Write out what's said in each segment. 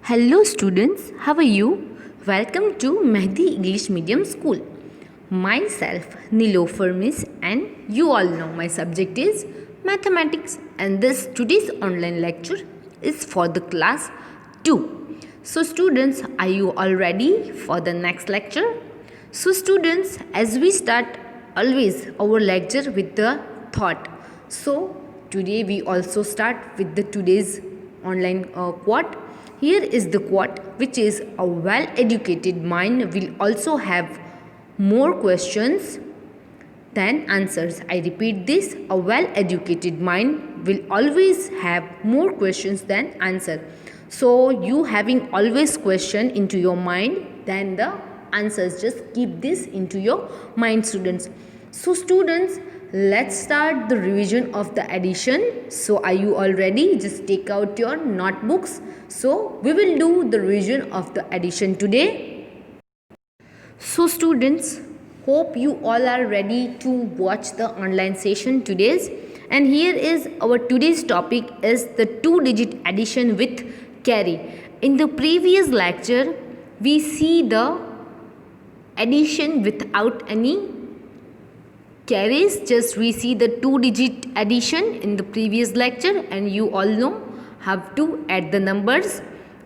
Hello students, how are you? Welcome to Mehdi English Medium School. Myself Nilofer Miss and you all know my subject is mathematics and this today's online lecture is for the class 2. So students, are you all ready for the next lecture? So students, as we start always our lecture with the thought. So today we also start with the today's online quote. Here is the quote, which is a well-educated mind will also have more questions than answers. I repeat this, a well-educated mind will always have more questions than answer. So you having always question into your mind than the answers. Just keep this into your mind, students. So students, let's start the revision of the addition. So are you all ready? Just take out your notebooks. So we will do the revision of the addition today. So students, hope you all are ready to watch the online session today's. And here is our today's topic is the two-digit addition with carry. In the previous lecture, we see the addition without any carries. Just we see the two-digit addition in the previous lecture and you all know have to add the numbers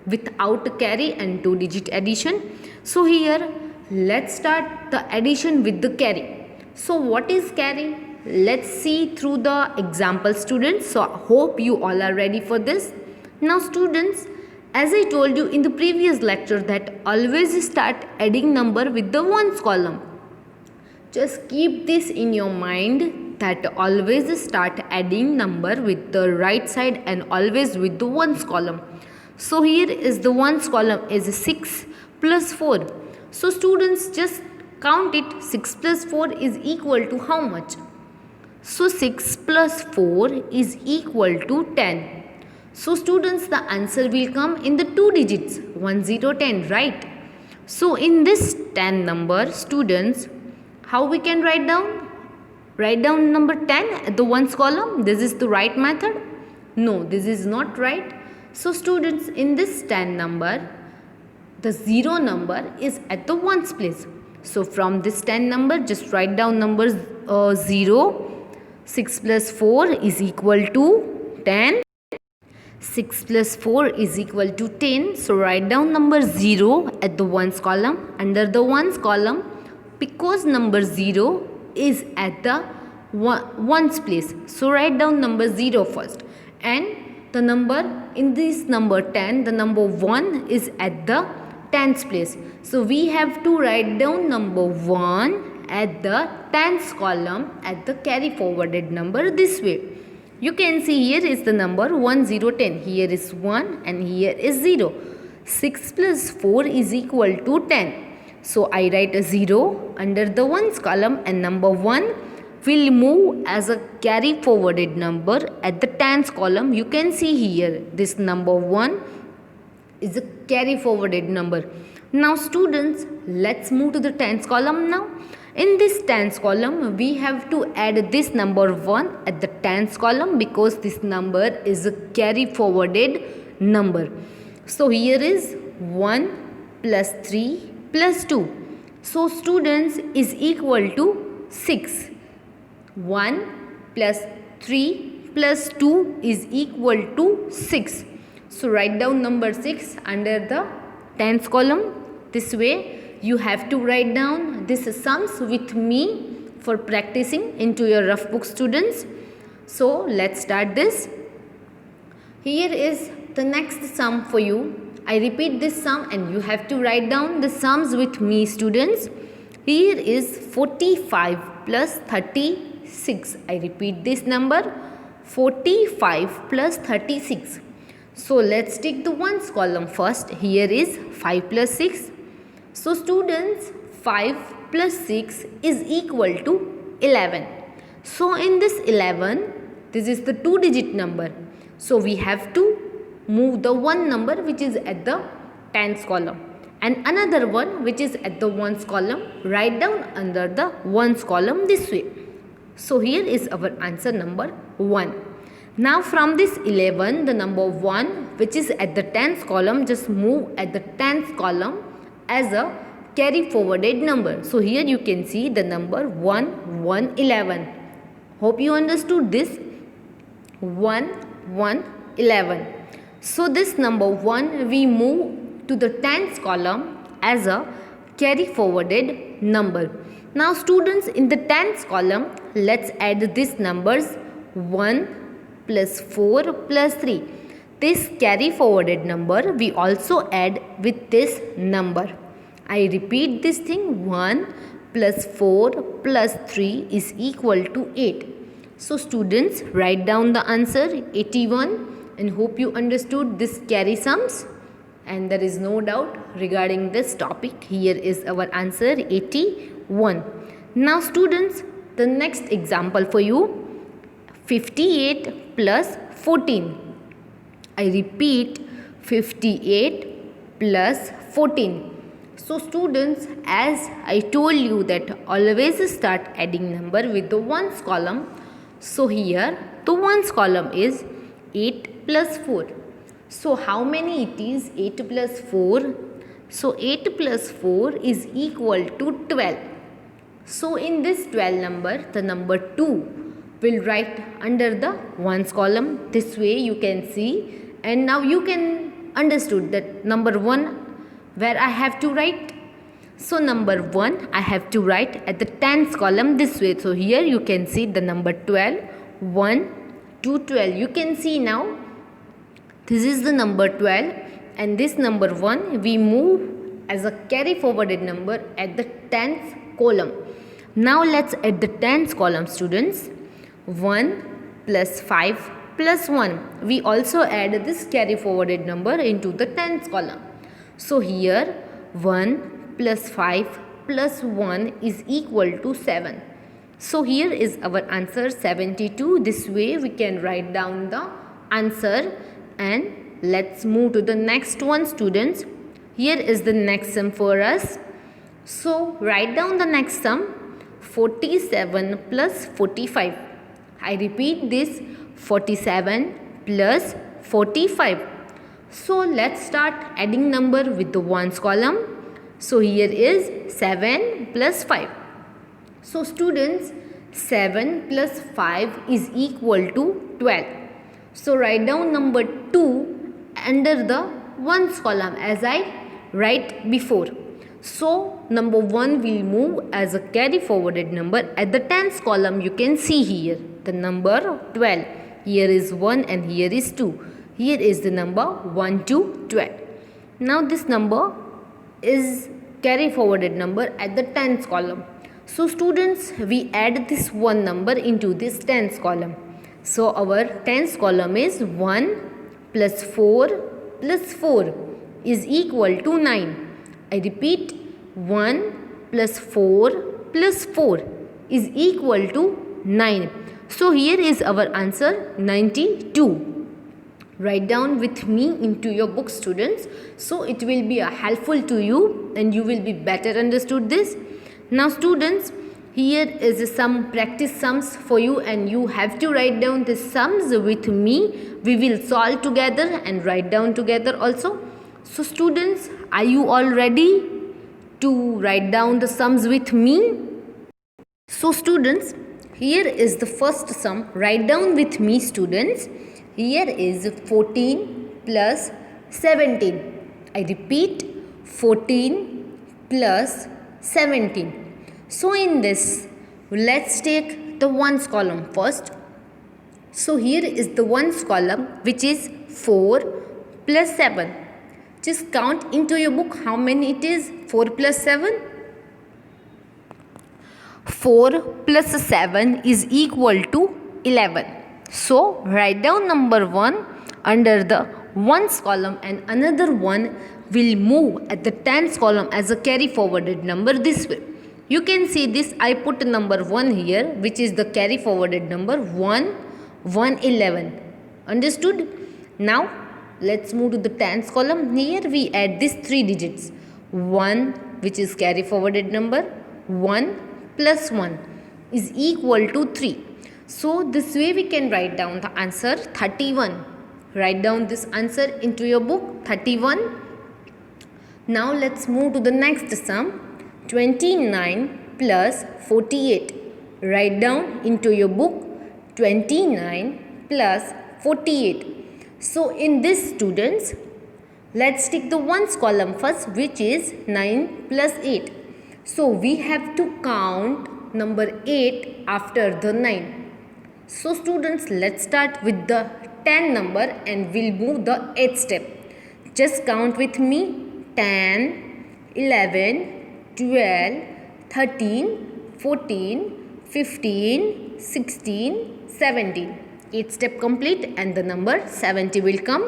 without carry and two-digit addition. So here let's start the addition with the carry. So what is carry? Let's see through the example, students. So I hope you all are ready for this. Now students, as I told you in the previous lecture that always start adding number with the ones column. Just keep this in your mind that always start adding number with the right side and always with the ones column. So here is the ones column is 6 plus 4. So students, just count it. 6 plus 4 is equal to how much? So 6 plus 4 is equal to 10. So students, the answer will come in the two digits 1 0 10, right? So in this 10 number, students, how we can write down? Write down number 10 at the ones column. This is the right method? No, this is not right. So students, in this 10 number, the 0 number is at the ones place. So from this 10 number, just write down numbers 0. 6 plus 4 is equal to 10. 6 plus 4 is equal to 10. So write down number 0 at the ones column. Under the ones column, because number 0 is at the ones place. So write down number 0 first. And the number in this number 10, the number 1 is at the tens place. So we have to write down number 1 at the tens column at the carry forwarded number this way. You can see here is the number 1 0 10. Here is 1 and here is 0. 6 plus 4 is equal to 10. So I write a 0 under the ones column and number 1 will move as a carry forwarded number at the tens column. You can see here this number 1 is a carry forwarded number. Now students, let's move to the tens column now. In this tens column, we have to add this number 1 at the tens column because this number is a carry forwarded number. So here is 1 plus 3 plus 2. So students is equal to 6. 1 plus 3 plus 2 is equal to 6. So write down number 6 under the tens column. This way you have to write down this sums with me for practicing into your rough book, students. So let's start this. Here is the next sum for you. I repeat this sum and you have to write down the sums with me, students. Here is 45 plus 36. I repeat this number 45 plus 36. So let's take the ones column first. Here is 5 plus 6. So students, 5 plus 6 is equal to 11. So in this 11, this is the two-digit number. So we have to move the one number which is at the tens column and another one which is at the ones column. Write down under the ones column this way. So here is our answer number 1. Now from this 11, the number 1 which is at the tens column, just move at the tens column as a carry forwarded number. So here you can see the number 1, 1, 11. Hope you understood this. 1, 1, 11. So this number 1 we move to the tens column as a carry forwarded number. Now students, in the tens column, let's add these numbers 1 plus 4 plus 3. This carry forwarded number we also add with this number. I repeat this thing, 1 plus 4 plus 3 is equal to 8. So students, write down the answer 81 and hope you understood this carry sums. And there is no doubt regarding this topic. Here is our answer 81. Now students, the next example for you, 58 plus 14. I repeat, 58 plus 14. So students, as I told you that always start adding number with the ones column. So here the ones column is 8 plus 4. So how many it is? 8 plus 4. So 8 plus 4 is equal to 12. So in this 12 number, the number 2 will write under the ones column. This way you can see, and now you can understood that number 1 where I have to write. So number 1 I have to write at the tens column this way. So here you can see the number 12, 1 to 12. You can see now this is the number 12, and this number 1 we move as a carry forwarded number at the tens column. Now let's add the tens column students. 1 plus 5 plus 1. We also add this carry forwarded number into the tens column. So here 1 plus 5 plus 1 is equal to 7. So here is our answer 72. This way we can write down the answer, and let's move to the next one students. Here is the next sum for us. So write down the next sum, 47 plus 45. I repeat this, 47 plus 45. So let's start adding number with the ones column. So here is 7 plus 5. So students, 7 plus 5 is equal to 12. So write down number 2 under the ones column as I write before. So number 1 will move as a carry forwarded number at the tens column. You can see here the number 12. Here is 1 and here is 2. Here is the number 1 to 12. Now this number is carry forwarded number at the tens column. So students, we add this one number into this tens column. So our tens column is 1 plus 4 plus 4 is equal to 9. I repeat, 1 plus 4 plus 4 is equal to 9. So here is our answer 92. Write down with me into your book students, so it will be helpful to you and you will be better understood this. Now students, here is some practice sums for you, and you have to write down the sums with me. We will solve together and write down together also. So students, are you all ready to write down the sums with me? So students, here is the first sum. Write down with me students. Here is 14 plus 17. I repeat, 14 plus 17. So in this, let's take the ones column first. So here is the ones column, which is 4 plus 7. Just count into your book how many it is. 4 plus 7. 4 plus 7 is equal to 11. So write down number 1 under the ones column, and another one will move at the tens column as a carry forwarded number this way. You can see this, I put number 1 here, which is the carry forwarded number 1, 1, 11. Understood? Now let's move to the tens column. Here we add these 3 digits. 1, which is carry forwarded number, 1 plus 1 is equal to 3. So this way we can write down the answer 31. Write down this answer into your book, 31. Now let's move to the next sum, 29 plus 48. Write down into your book 29 plus 48. So in this, students, let's take the ones column first, which is 9 plus 8. So we have to count number 8 after the 9. So students, let's start with the 10 number and we'll move the 8th step. Just count with me. 10, 11, 12, 13, 14, 15, 16, 17. 8th step complete and the number 70 will come.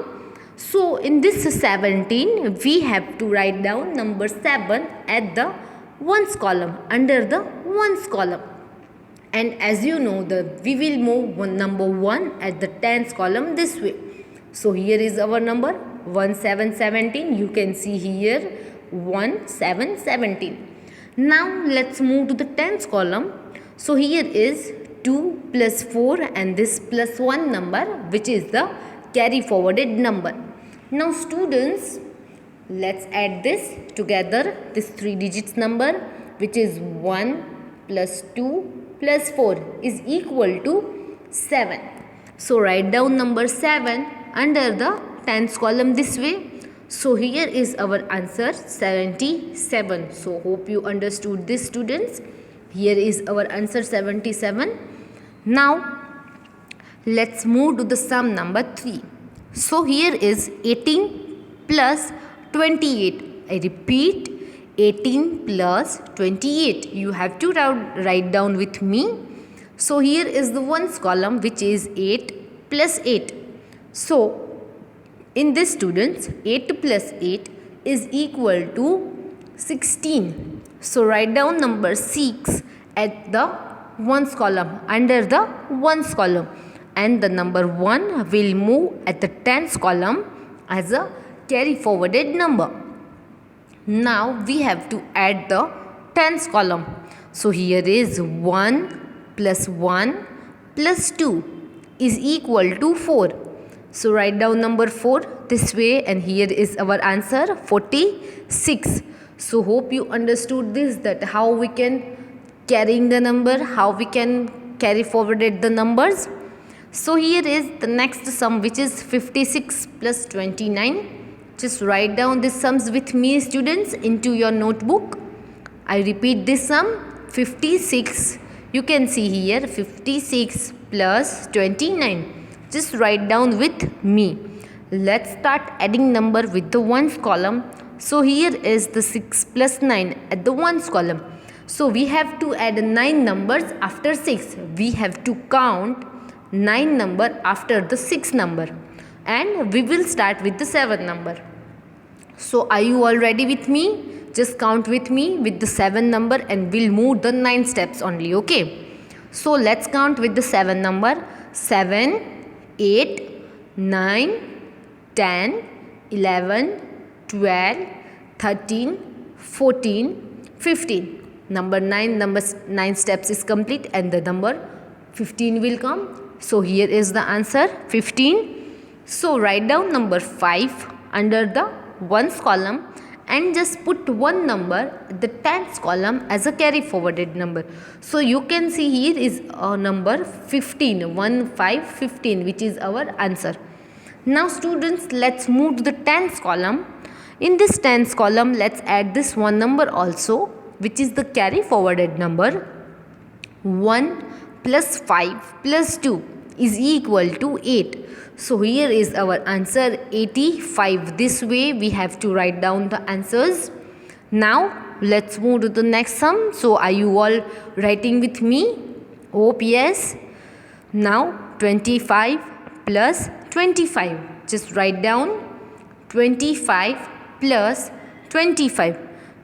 So in this 17, we have to write down number 7 at the ones column, under the ones column. And as you know, we will move number 1 at the tens column this way. So here is our number 1 7 17. You can see here 1 7 17. Now let's move to the tens column. So here is 2 plus 4 and this plus 1 number, which is the carry forwarded number. Now students, let's add this together, this 3 digits number, which is 1 plus 2 plus 4 is equal to 7. So write down number 7 under the tens column this way. So here is our answer, 77. So hope you understood this, students. Here is our answer, 77. Now let's move to the sum number 3. So here is 18 plus 28. I repeat, 18 plus 28. You have to write down with me. So here is the ones column, which is 8 plus 8. So in this, students, 8 plus 8 is equal to 16. So write down number 6 at the ones column, under the ones column, and the number 1 will move at the tens column as a carry forwarded number. Now we have to add the tens column. So here is 1 plus 1 plus 2 is equal to 4. So write down number 4 this way, and here is our answer, 46. So hope you understood this, that how we can carrying the number, how we can carry forwarded the numbers. So here is the next sum, which is 56 plus 29. Just write down these sums with me, students, into your notebook. I repeat this sum, 56. You can see here 56 plus 29. Just write down with me. Let's start adding number with the ones column. So here is the 6 plus 9 at the ones column. So we have to add 9 numbers after 6. We have to count 9 number after the 6 number. And we will start with the 7 number. So are you all ready with me? Just count with me with the 7 number and we'll move the 9 steps only, okay? So let's count with the 7 number. 7, 8, 9, 10, 11, 12, 13, 14, 15. Number 9 steps is complete and the number 15 will come. So here is the answer, 15. So write down number 5 under the ones column and just put one number at the tens column as a carry forwarded number. So you can see here is a number 15, 1, 5, 15, which is our answer. Now students, let's move to the tens column. In this tens column, let's add this one number also, which is the carry forwarded number. 1 plus 5 plus 2 is equal to 8. So here is our answer, 85. This way we have to write down the answers. Now let's move to the next sum. So are you all writing with me? Hope yes. Now 25 plus 25. Just write down 25 plus 25.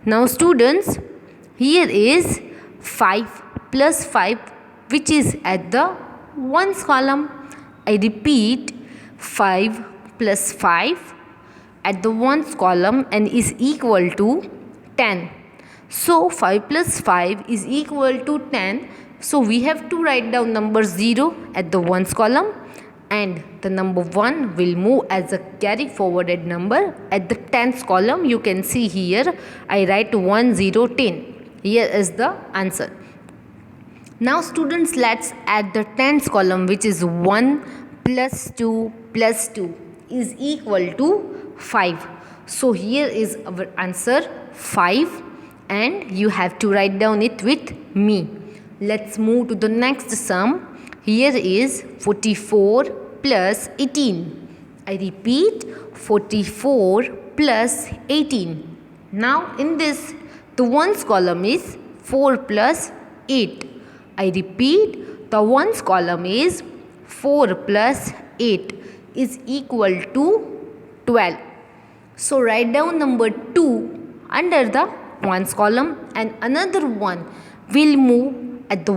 Now students, here is 5 plus 5, which is at the ones column. I repeat, 5 plus 5 at the ones column and is equal to 10. So 5 plus 5 is equal to 10. So we have to write down number 0 at the ones column and the number 1 will move as a carry forwarded number at the tens column. You can see here I write 1 0 10. Here is the answer. Now students, let's add the tens column, which is 1 plus 2 plus 2 is equal to 5. So here is our answer 5, and you have to write down it with me. Let's move to the next sum. Here is 44 plus 18. I repeat, 44 plus 18. Now in this, the ones column is 4 plus 8. I repeat, the ones column is 4 plus 8 is equal to 12. So write down number 2 under the ones column, and another one will move at the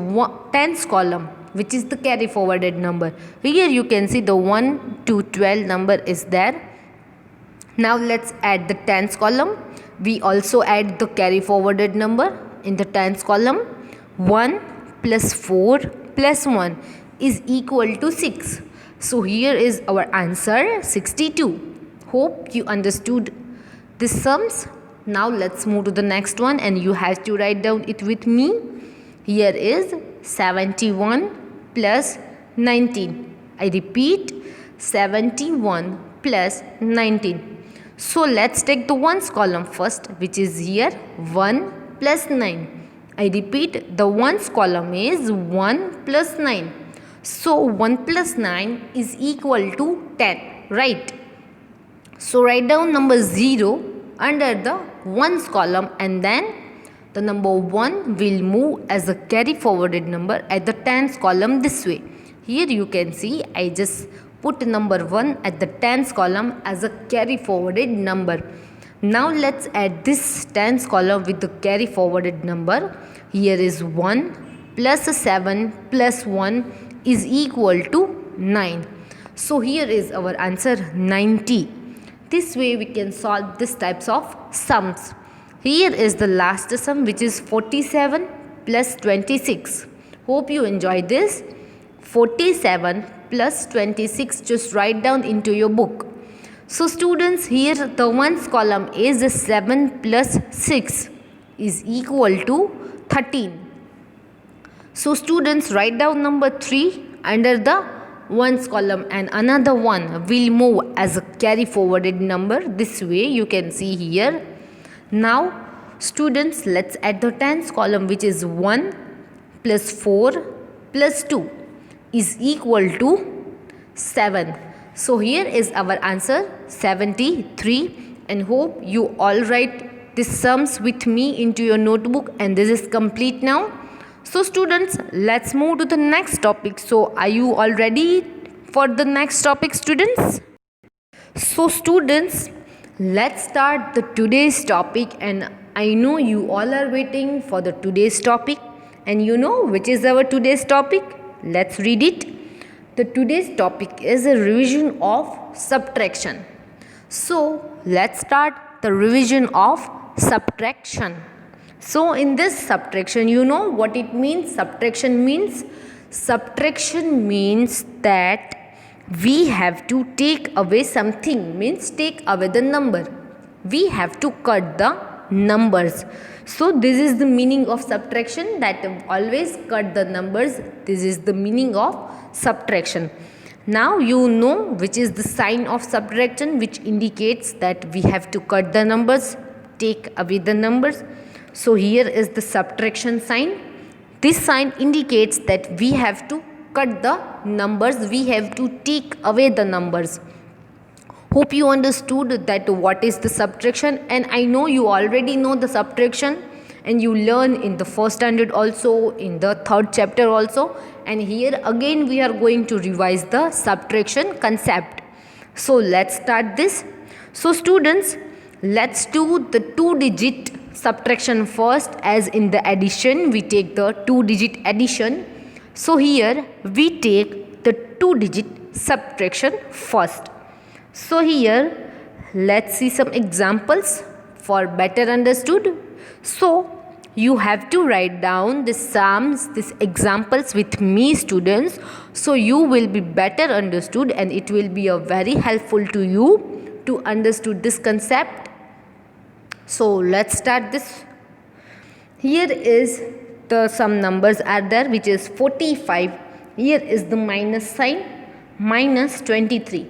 tens column, which is the carry forwarded number. Here you can see the 1 to 12 number is there. Now let's add the tens column. We also add the carry forwarded number in the tens column. 1 plus 4 plus 1 is equal to 6. So here is our answer 62. Hope you understood the sums. Now let's move to the next one, and you have to write down it with me. Here is 71 plus 19. I repeat, 71 plus 19. So let's take the ones column first, which is here 1 plus 9. I repeat, the ones column is 1 plus 9. So 1 plus 9 is equal to 10, right? So write down number 0 under the ones column, and then the number 1 will move as a carry forwarded number at the tens column this way. Here you can see I just put number 1 at the tens column as a carry forwarded number. Now let's add this tens column with the carry forwarded number. Here is 1 plus 7 plus 1 is equal to 9. So here is our answer 90. This way we can solve this types of sums. Here is the last sum, which is 47 plus 26. Hope you enjoy this. 47 plus 26, just write down into your book. So students, here the ones column is 7 plus 6 is equal to 13. So students, write down number 3 under the ones column, and another one will move as a carry forwarded number this way. You can see here. Now students, let's add the tens column, which is 1 plus 4 plus 2 is equal to 7. So here is our answer 73, and hope you all write these sums with me into your notebook, and this is complete now. So students, let's move to the next topic. So are you all ready for the next topic, students? So students, let's start the today's topic, and I know you all are waiting for the today's topic, and you know which is our today's topic. Let's read it. The today's topic is a revision of subtraction. So let's start the revision of subtraction. So in this subtraction, you know what it means. Subtraction means that we have to take away something, means take away the number. We have to cut the numbers. So this is the meaning of subtraction, that always cut the numbers. This is the meaning of subtraction. Now you know which is the sign of subtraction, which indicates that we have to cut the numbers, take away the numbers. So here is the subtraction sign. This sign indicates that we have to cut the numbers, we have to take away the numbers. Hope you understood that what is the subtraction, and I know you already know the subtraction, and you learn in the first standard also, in the third chapter also, and here again we are going to revise the subtraction concept. So let's start this. So students, let's do the 2-digit subtraction first. As in the addition, we take the 2-digit addition. So here we take the 2-digit subtraction first. So here let's see some examples for better understood. So you have to write down the sums, these examples with me, students, so you will be better understood and it will be a very helpful to you to understood this concept. So let's start this. Here is the some numbers are there, which is 45. Here is the minus sign, minus 23.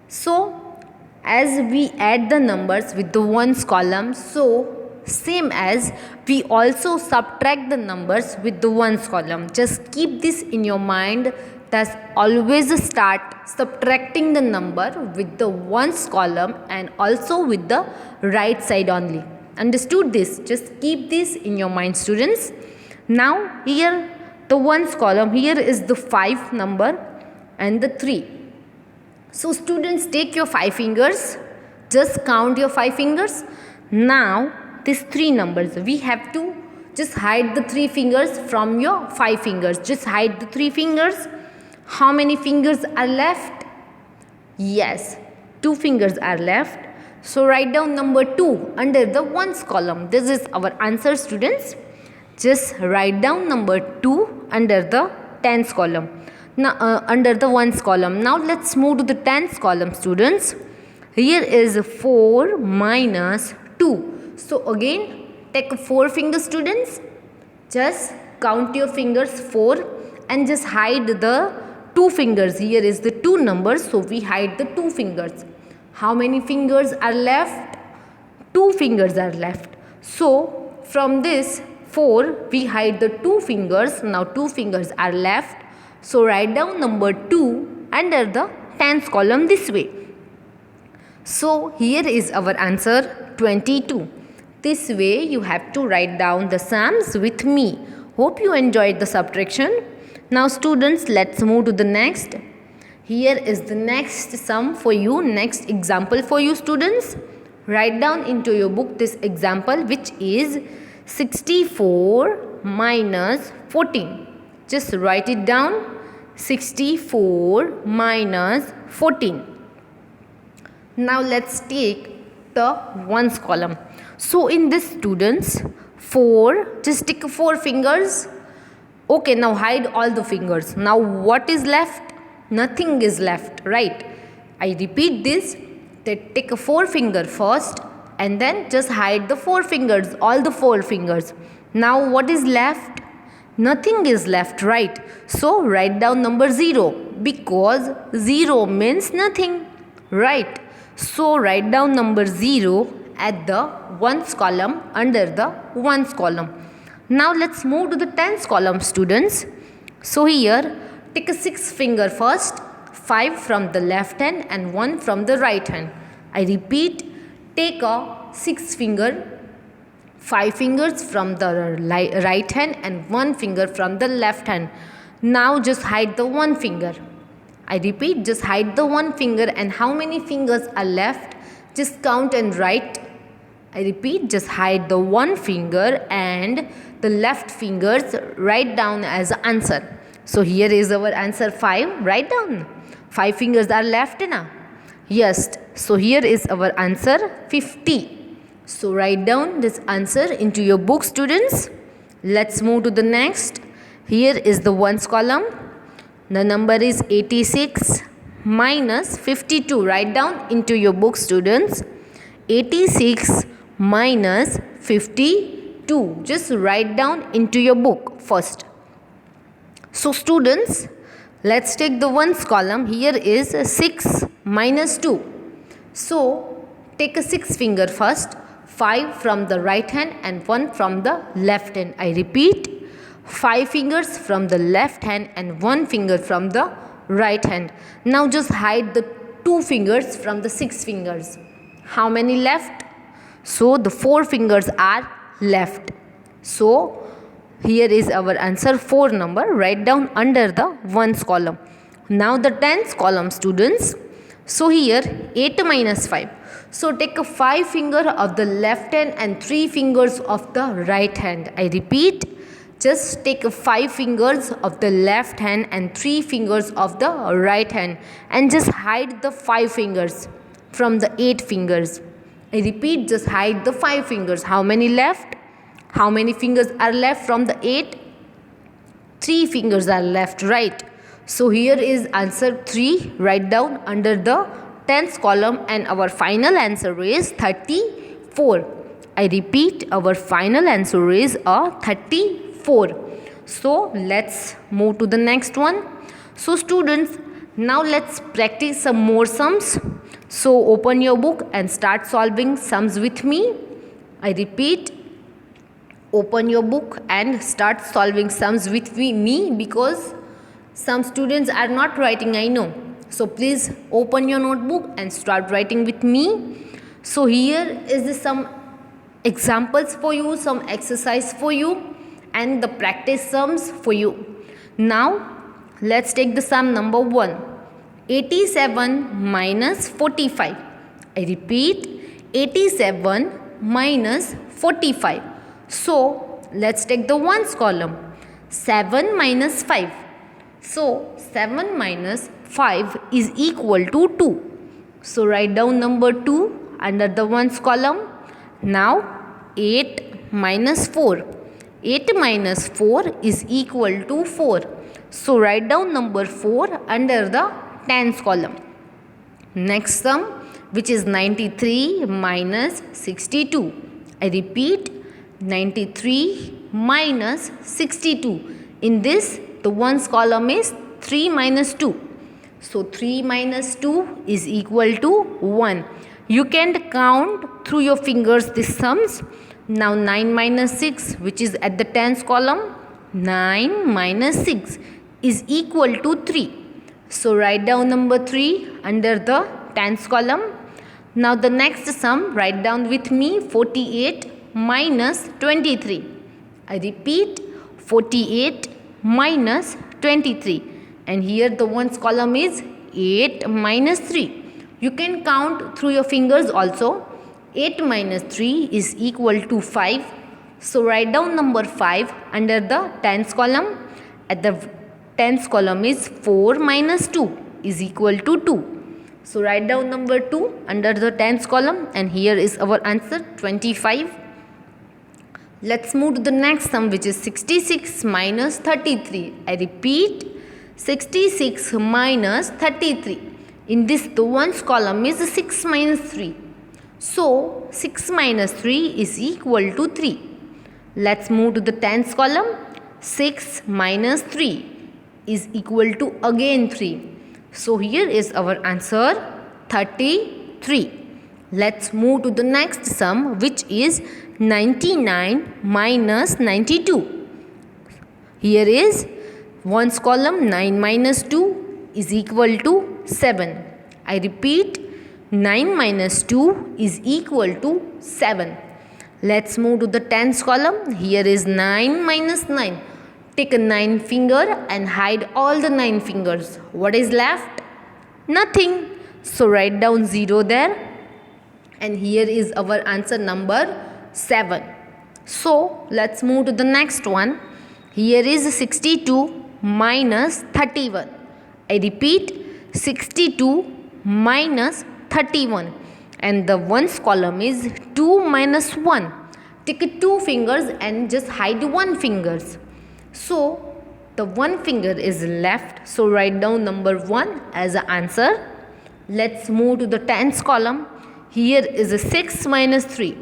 So as we add the numbers with the ones column, so same as we also subtract the numbers with the ones column. Just keep this in your mind, that always start subtracting the number with the ones column and also with the right side only. Understood this? Just keep this in your mind, students. Now here the ones column, here is the 5 number and the 3. So students, take your 5 fingers, just count your 5 fingers. Now these 3 numbers, we have to just hide the 3 fingers from your 5 fingers. Just hide the 3 fingers. How many fingers are left? Yes, 2 fingers are left. So write down number 2 under the ones column. This is our answer, students. Just write down number 2 under the tens column. Now under the ones column. Now let's move to the tens column, students. Here is 4 minus 2. So again take 4 fingers, students. Just count your fingers 4 and just hide the 2 fingers. Here is the 2 numbers, so we hide the 2 fingers. How many fingers are left? 2 fingers are left. So from this 4 we hide the 2 fingers. Now 2 fingers are left. So write down number 2 under the tens column this way. So here is our answer 22. This way you have to write down the sums with me. Hope you enjoyed the subtraction. Now students, let's move to the next. Here is the next sum for you, next example for you, students. Write down into your book this example, which is 64 minus 14. Just write it down. 64 minus 14. Now let's take the ones column. So in this, students, 4, just take 4 fingers. Okay, now hide all the fingers. Now what is left? Nothing is left, right? I repeat this. Take a 4 finger first and then just hide the 4 fingers, all the 4 fingers. Now what is left? Nothing is left, right? So write down number 0 because 0 means nothing, right? So write down number 0 at the ones column under the ones column. Now let's move to the tens column, students. So here take a 6 finger first, 5 from the left hand and 1 from the right hand. I repeat, take a 6 finger, 5 fingers from the right hand and 1 finger from the left hand. Now just hide the 1 finger. I repeat, just hide the 1 finger, and how many fingers are left? Just count and write. I repeat, just hide the 1 finger and the left fingers, write down as answer. So here is our answer 5. Write down. 5 fingers are left now. Yes. So here is our answer 50. So write down this answer into your book, students. Let's move to the next. Here is the ones column. The number is 86 minus 52. Write down into your book, students. 86 minus 52. Just write down into your book first. So students, let's take the ones column. Here is 6 minus 2. So take a 6 finger first, 5 from the right hand and 1 from the left hand. I repeat, 5 fingers from the left hand and 1 finger from the right hand. Now just hide the 2 fingers from the 6 fingers. How many left? So the 4 fingers are left. So here is our answer 4 number. Write down under the ones column. Now the tens column, students. So here 8 minus 5. So take a 5 finger of the left hand and 3 fingers of the right hand. I repeat, just take 5 fingers of the left hand and 3 fingers of the right hand and just hide the 5 fingers from the 8 fingers. I repeat, just hide the 5 fingers. How many left? How many fingers are left from the 8? 3 fingers are left, right? So here is answer 3. Write down under the tens column, and our final answer is 34. I repeat, our final answer is 34. So let's move to the next one. So students, now let's practice some more sums. So open your book and start solving sums with me. I repeat, open your book and start solving sums with me, because some students are not writing, I know. So please open your notebook and start writing with me. So here is some examples for you, some exercise for you, and the practice sums for you. Now let's take the sum number 1. 87 minus 45. I repeat, 87 minus 45. So let's take the ones column. 7 minus 5. So 7 minus 5 is equal to 2. So write down number 2 under the ones column. Now 8 minus 4. 8 minus 4 is equal to 4. So write down number 4 under the tens column. Next sum, which is 93 minus 62. I repeat, 93 minus 62. In this, the ones column is 3 minus 2. So 3 minus 2 is equal to 1. You can count through your fingers these sums. Now 9 minus 6, which is at the tens column, 9 minus 6 is equal to 3. So write down number 3 under the tens column. Now the next sum, write down with me, 48 minus 23. I repeat, 48 minus 23. And here the ones column is 8 minus 3. You can count through your fingers also. 8 minus 3 is equal to 5. So write down number 5 under the tens column. At the tens column is 4 minus 2 is equal to 2. So write down number 2 under the tens column, and here is our answer, 25. Let's move to the next sum, which is 66 minus 33. I repeat, 66 minus 33. In this, the ones column is 6 minus 3. So 6 minus 3 is equal to 3. Let's move to the tens column. 6 minus 3 is equal to again 3. So here is our answer, 33. Let's move to the next sum, which is 99 minus 92. Here is ones column, 9 minus 2 is equal to 7. I repeat, 9 minus 2 is equal to 7. Let's move to the tens column. Here is 9 minus 9. Take a 9 finger and hide all the 9 fingers. What is left? Nothing. So write down 0 there. And here is our answer, number 7. So let's move to the next one. Here is 62 minus 31. I repeat, 62 minus 31. And the ones column is 2 minus 1. Take 2 fingers and just hide 1 fingers. So the 1 finger is left. So write down number 1 as an answer. Let's move to the tens column. Here is a 6 minus 3.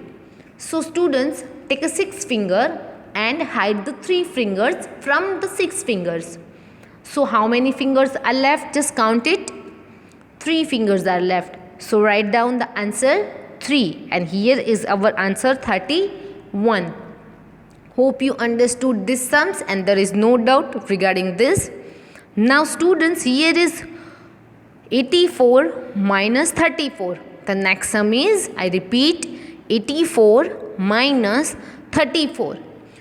So students, take a 6 finger and hide the 3 fingers from the 6 fingers. So how many fingers are left? Just count it. 3 fingers are left. So write down the answer 3. And here is our answer, 31. Hope you understood these sums and there is no doubt regarding this. Now students, here is 84 minus 34. The next sum is, I repeat, 84 minus 34.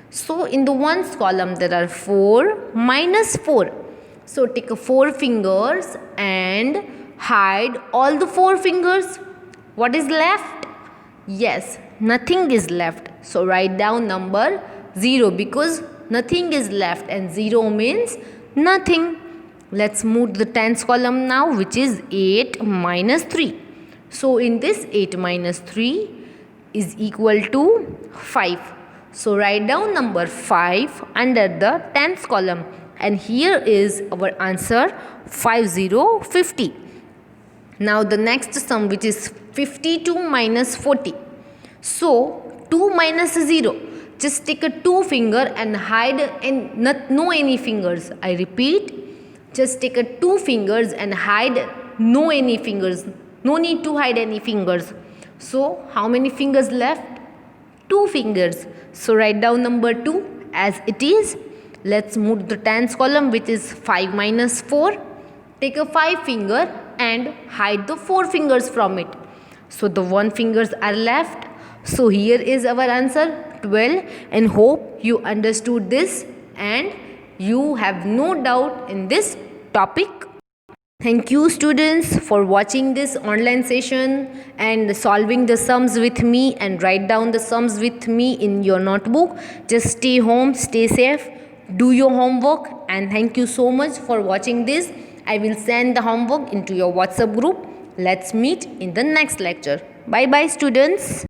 So in the ones column there are 4 minus 4. So take 4 fingers and hide all the 4 fingers. What is left? Yes, nothing is left. So write down number 0 because nothing is left and 0 means nothing. Let's move to the tens column now, which is 8 minus 3. So in this, 8 minus 3 is equal to 5. So write down number 5 under the tens column, and here is our answer 5050. Now the next sum, which is 52 minus 40. So 2 minus 0. Just take a 2 finger and hide and no any fingers. I repeat, just take a 2 fingers and hide no any fingers. No need to hide any fingers. So how many fingers left? 2 fingers. So write down number 2 as it is. Let's move to the tens column, which is 5 minus 4. Take a 5 finger and hide the 4 fingers from it. So the 1 fingers are left. So here is our answer 12, and hope you understood this and you have no doubt in this topic. Thank you students for watching this online session and solving the sums with me, and write down the sums with me in your notebook. Just stay home, stay safe, do your homework, and thank you so much for watching this. I will send the homework into your WhatsApp group. Let's meet in the next lecture. Bye bye students.